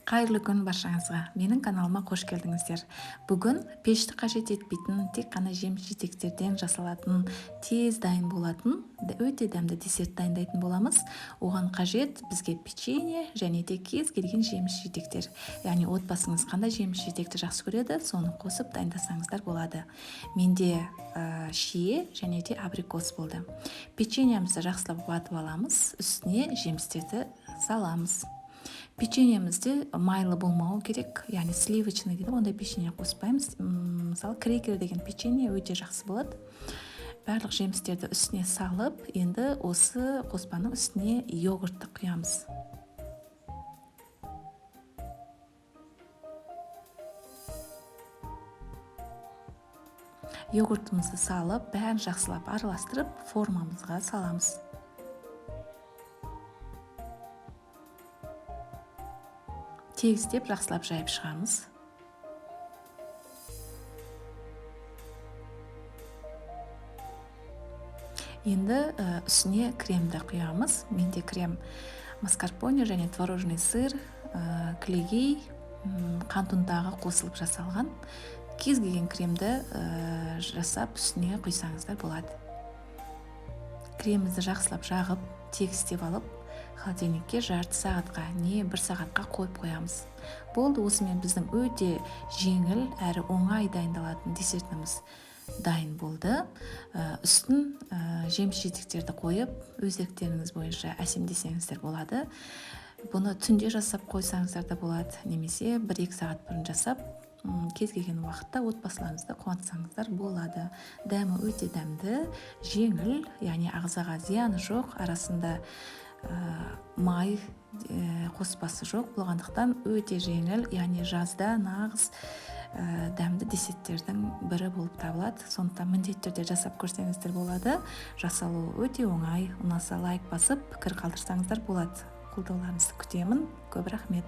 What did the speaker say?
Қайырлы күн баршаңызға. Менің каналыма қош келдіңіздер. Бүгін пешті қажет етпейтін, тек қана жеміс-жидектерден жасалатын, тез дайын болатын, өте дәмді десерт дайындайтын боламыз. Оған қажет бізге печенье және де кез келген жеміс-жидектер. Яғни отбасыңыз қандай жеміс-жидекті жақсы көреді, соны қосып дайындасаңыздар болады. Менде шие және де абрикос болды. Печеньемізді жақсылап ватып аламыз, үстіне жемістерді саламыз. Печеньемізде майлы болмауы керек, яғни сливочный дейді, ондай печенье қоспаймыз. Мысалы крекер деген печенье өте жақсы болады. Барлық жемістерді үстіне салып, енді осы қоспаның үстіне йогуртты құямыз. Йогуртымызды салып, бәрін жақсылап араластырып, формамызға саламыз. Тегістеп жақсылап жайып шығамыз. Енді үстіне кремді құямыз. Менде крем маскарпоне және творожный сыр, кілегей, қант ұнтағы қосылып жасалған. Кез келген кремді жасап үстіне құйсаңыздар болады. Кремімізді жақсылап жағып, тегістеп алып, холодильникке жарты сағатқа не 1 сағатқа қойып қоямыз. Болды, осымен біздің өте жеңіл әрі оңай дайындалатын десертіміз дайын болды. Үстін жеміс-жидектерді қойып, өзектеріңіз бойынша әсемдесеңіздер болады. Бұны түнде жасап қойсаңыздар да болады, немесе 1-2 сағат бұрын жасап, кез келген уақытта отбасыларыңызды қуантсаңыздар болады. Дәмі өте дәмді, жеңіл, яғни ағзаға зияны жоқ, арасында май қоспасы жоқ болғандықтан өте жеңіл, яғни жазда нағыз дәмді десерттердің бірі болып табылады. Сондықтан міндетті түрде жасап көрсеңіздер болады. Жасалуы өте оңай. Ұнаса лайк басып, пікір қалдырсаңыздар болады. Қолдауларыңызды күтемін. Көп рахмет.